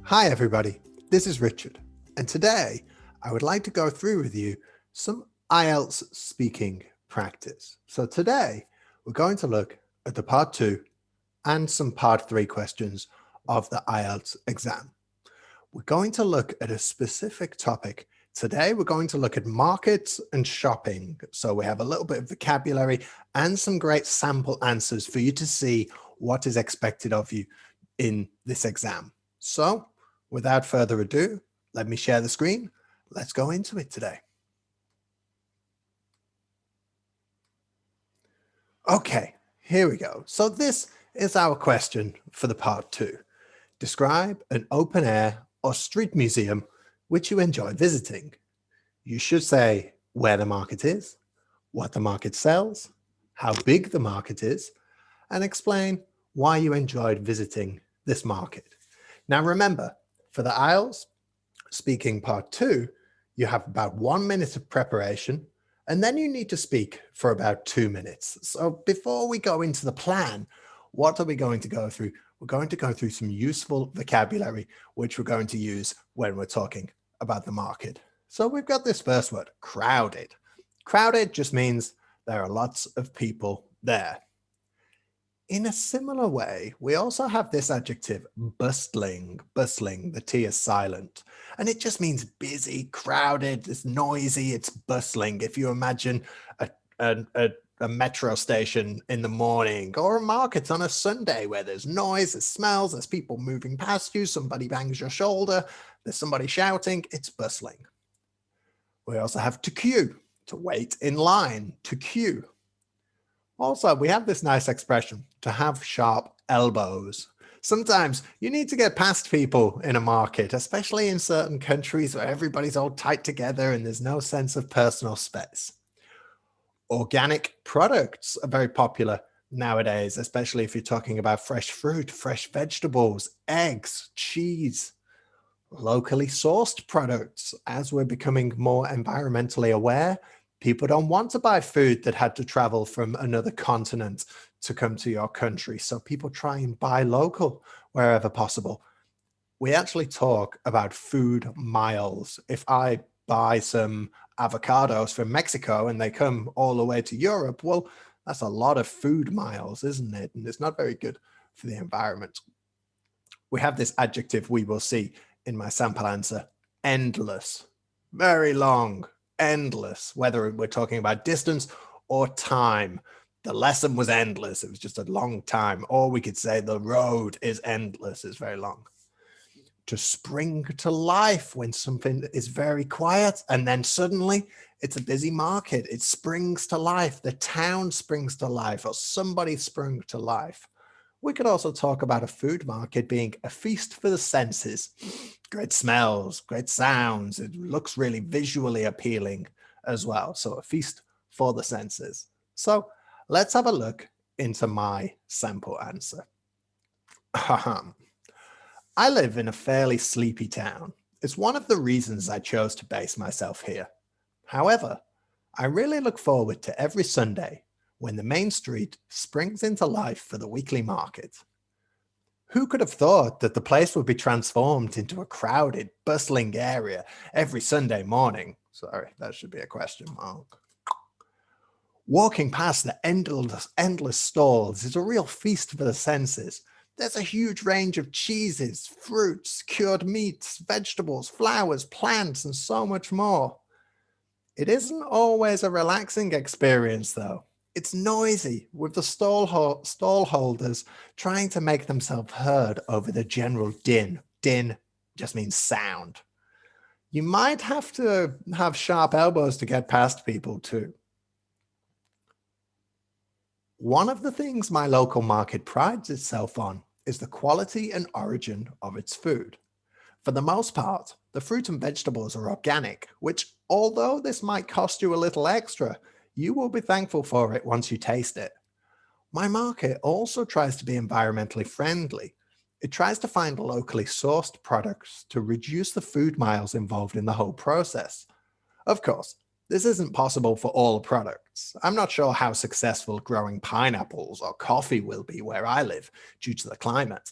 Hi everybody, this is Richard, and today I would like to go through with you some IELTS speaking practice. So today we're going to look at the part 2 and some part 3 questions of the IELTS exam. We're going to look at a specific topic. Today we're going to look at markets and shopping. So we have a little bit of vocabulary and some great sample answers for you to see what is expected of you in this exam. So without further ado, let me share the screen. Let's go into it today. Okay, here we go. So this is our question for the part 2. Describe an open air or street museum which you enjoy visiting. You should say where the market is, what the market sells, how big the market is, and explain why you enjoyed visiting this market. Now remember, for the IELTS speaking part 2, you have about 1 minute of preparation, and then you need to speak for about 2 minutes. So before we go into the plan, what are we going to go through? We're going to go through some useful vocabulary, which we're going to use when we're talking about the market. So we've got this first word, crowded. Crowded just means there are lots of people there. In a similar way, we also have this adjective, bustling. Bustling, the T is silent. And it just means busy, crowded, it's noisy, it's bustling. If you imagine a metro station in the morning or a market on a Sunday where there's noise, there's smells, there's people moving past you, somebody bangs your shoulder, there's somebody shouting, it's bustling. We also have to queue, to wait in line, to queue. Also, we have this nice expression, to have sharp elbows. Sometimes you need to get past people in a market, especially in certain countries where everybody's all tight together and there's no sense of personal space. Organic products are very popular nowadays, especially if you're talking about fresh fruit, fresh vegetables, eggs, cheese. Locally sourced products, as we're becoming more environmentally aware, people don't want to buy food that had to travel from another continent to come to your country. So people try and buy local wherever possible. We actually talk about food miles. If I buy some avocados from Mexico and they come all the way to Europe, well, that's a lot of food miles, isn't it? And it's not very good for the environment. We have this adjective we will see in my sample answer, endless, very long, endless, whether we're talking about distance or time. The lesson was endless. It was just a long time. Or we could say the road is endless. It's very long. To spring to life when something is very quiet and then suddenly it's a busy market. It springs to life. The town springs to life or somebody sprung to life. We could also talk about a food market being a feast for the senses. Great smells, great sounds. It looks really visually appealing as well. So a feast for the senses. So let's have a look into my sample answer. I live in a fairly sleepy town. It's one of the reasons I chose to base myself here. However, I really look forward to every Sunday when the main street springs into life for the weekly market. Who could have thought that the place would be transformed into a crowded, bustling area every Sunday morning? Sorry, that should be a question mark. Walking past the endless stalls is a real feast for the senses. There's a huge range of cheeses, fruits, cured meats, vegetables, flowers, plants, and so much more. It isn't always a relaxing experience, though. It's noisy, with the stall holders trying to make themselves heard over the general din. Din just means sound. You might have to have sharp elbows to get past people too. One of the things my local market prides itself on is the quality and origin of its food. For the most part, the fruit and vegetables are organic, which, although this might cost you a little extra, you will be thankful for it once you taste it. My market also tries to be environmentally friendly. It tries to find locally sourced products to reduce the food miles involved in the whole process. Of course, this isn't possible for all products. I'm not sure how successful growing pineapples or coffee will be where I live due to the climate.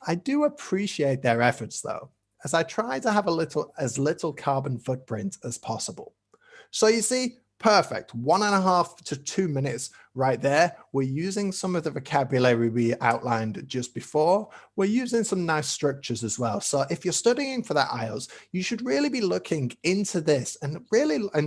I do appreciate their efforts though, as I try to have as little carbon footprint as possible. So you see, perfect. 1.5 to 2 minutes right there. We're using some of the vocabulary we outlined just before. We're using some nice structures as well. So if you're studying for that IELTS, you should really be looking into this, and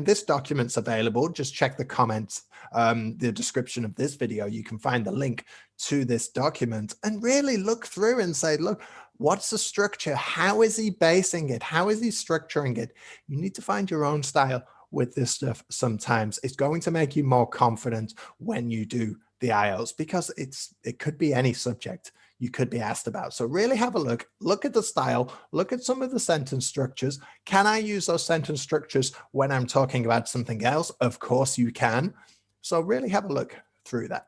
this document's available. Just check the comments, the description of this video. You can find the link to this document and really look through and say, look, what's the structure? How is he basing it? How is he structuring it? You need to find your own style with this stuff. Sometimes it's going to make you more confident when you do the IELTS, because it could be any subject you could be asked about. So really have a look at the style, look at some of the sentence structures. Can I use those sentence structures when I'm talking about something else? Of course you can. So really have a look through that.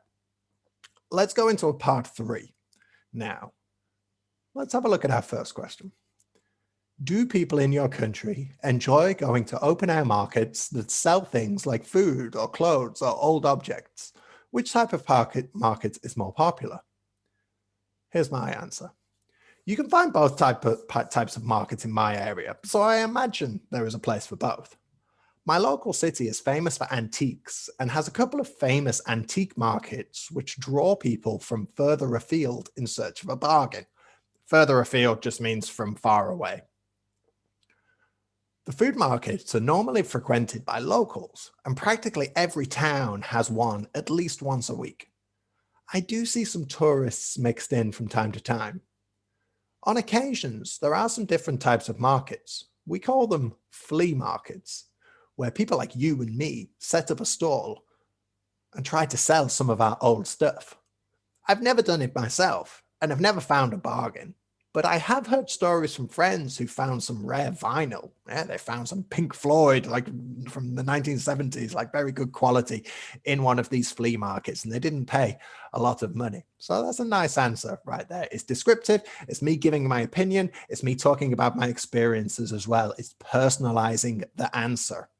Let's go into a part 3 now. Let's have a look at our first question. Do people in your country enjoy going to open-air markets that sell things like food or clothes or old objects? Which type of market is more popular? Here's my answer. You can find both types of markets in my area, so I imagine there is a place for both. My local city is famous for antiques and has a couple of famous antique markets which draw people from further afield in search of a bargain. Further afield just means from far away. The food markets are normally frequented by locals, and practically every town has one at least once a week. I do see some tourists mixed in from time to time. On occasions, there are some different types of markets. We call them flea markets, where people like you and me set up a stall and try to sell some of our old stuff. I've never done it myself, and I've never found a bargain. But I have heard stories from friends who found some rare vinyl. Yeah, they found some Pink Floyd, like from the 1970s, like very good quality in one of these flea markets, and they didn't pay a lot of money. So that's a nice answer right there. It's descriptive. It's me giving my opinion. It's me talking about my experiences as well. It's personalizing the answer.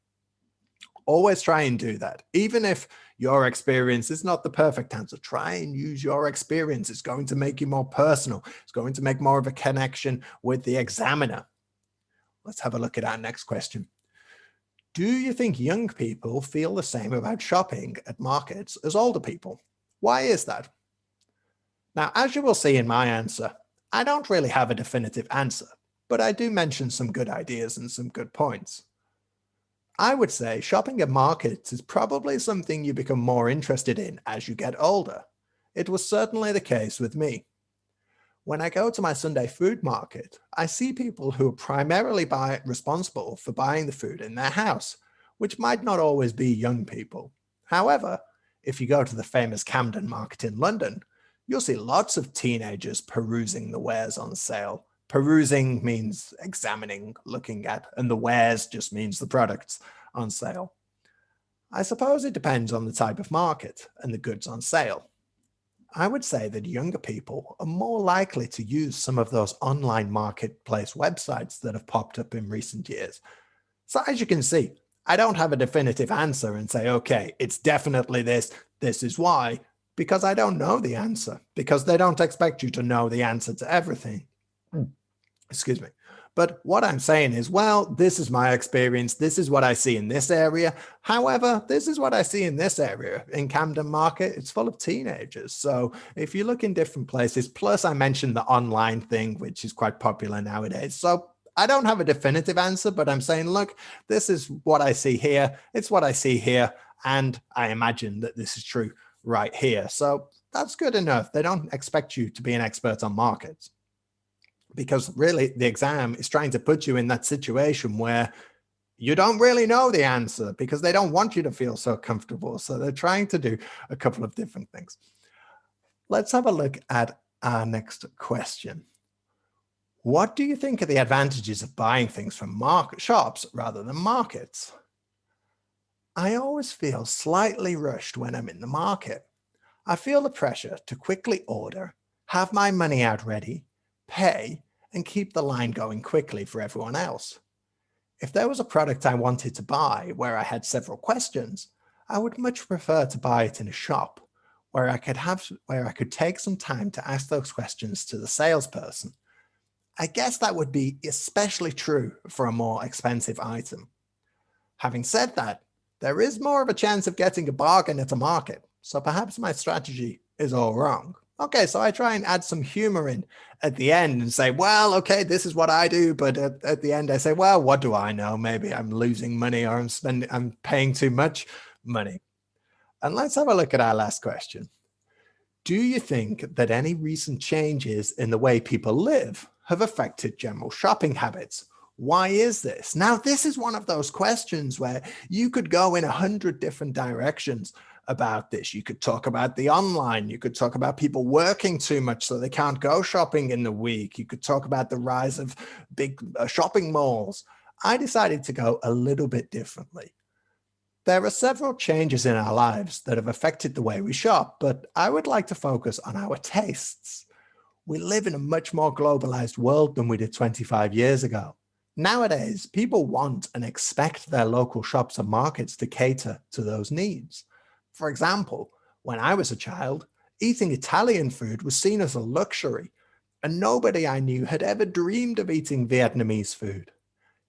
Always try and do that. Even if your experience is not the perfect answer, try and use your experience. It's going to make you more personal. It's going to make more of a connection with the examiner. Let's have a look at our next question. Do you think young people feel the same about shopping at markets as older people? Why is that? Now, as you will see in my answer, I don't really have a definitive answer, but I do mention some good ideas and some good points. I would say shopping at markets is probably something you become more interested in as you get older. It was certainly the case with me. When I go to my Sunday food market, I see people who are primarily responsible for buying the food in their house, which might not always be young people. However, if you go to the famous Camden Market in London, you'll see lots of teenagers perusing the wares on sale. Perusing means examining, looking at, and the wares just means the products on sale. I suppose it depends on the type of market and the goods on sale. I would say that younger people are more likely to use some of those online marketplace websites that have popped up in recent years. So as you can see, I don't have a definitive answer and say, okay, it's definitely this is why, because I don't know the answer, because they don't expect you to know the answer to everything. Excuse me. But what I'm saying is, well, this is my experience. This is what I see in this area. However, this is what I see in this area. In Camden Market, it's full of teenagers. So if you look in different places, plus I mentioned the online thing, which is quite popular nowadays. So I don't have a definitive answer, but I'm saying, look, this is what I see here. It's what I see here. And I imagine that this is true right here. So that's good enough. They don't expect you to be an expert on markets, because really the exam is trying to put you in that situation where you don't really know the answer, because they don't want you to feel so comfortable. So they're trying to do a couple of different things. Let's have a look at our next question. What do you think are the advantages of buying things from shops rather than markets? I always feel slightly rushed when I'm in the market. I feel the pressure to quickly order, have my money out ready, pay, and keep the line going quickly for everyone else. If there was a product I wanted to buy where I had several questions, I would much prefer to buy it in a shop where I could take some time to ask those questions to the salesperson. I guess that would be especially true for a more expensive item. Having said that, there is more of a chance of getting a bargain at a market, so perhaps my strategy is all wrong. Okay, so I try and add some humor in at the end and say, well, okay, this is what I do. But at the end, I say, well, what do I know? Maybe I'm losing money or I'm paying too much money. And let's have a look at our last question. Do you think that any recent changes in the way people live have affected general shopping habits? Why is this? Now, this is one of those questions where you could go in 100 different directions about this. You could talk about the online. You could talk about people working too much so they can't go shopping in the week. You could talk about the rise of big shopping malls. I decided to go a little bit differently. There are several changes in our lives that have affected the way we shop, but I would like to focus on our tastes. We live in a much more globalized world than we did 25 years ago. Nowadays, people want and expect their local shops and markets to cater to those needs. For example, when I was a child, eating Italian food was seen as a luxury, and nobody I knew had ever dreamed of eating Vietnamese food.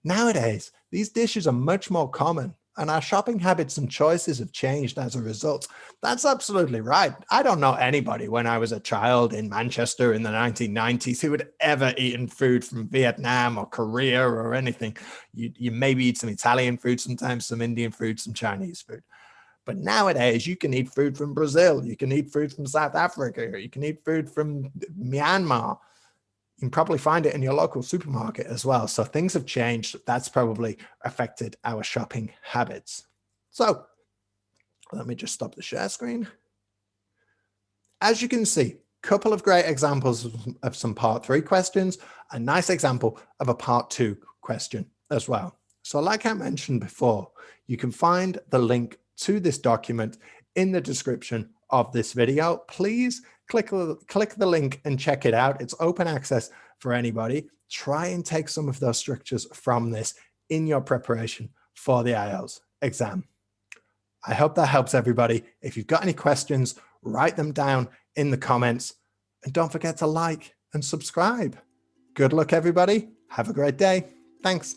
Nowadays, these dishes are much more common, and our shopping habits and choices have changed as a result. That's absolutely right. I don't know anybody when I was a child in Manchester in the 1990s who had ever eaten food from Vietnam or Korea or anything. You maybe eat some Italian food, sometimes some Indian food, some Chinese food. But nowadays, you can eat food from Brazil, you can eat food from South Africa, you can eat food from Myanmar. You can probably find it in your local supermarket as well. So things have changed. That's probably affected our shopping habits. So let me just stop the share screen. As you can see, a couple of great examples of some part 3 questions, a nice example of a part 2 question as well. So like I mentioned before, you can find the link to this document in the description of this video. Please click the link and check it out. It's open access for anybody. Try and take some of those structures from this in your preparation for the IELTS exam. I hope that helps everybody. If you've got any questions, write them down in the comments, and don't forget to like and subscribe. Good luck, everybody. Have a great day. Thanks.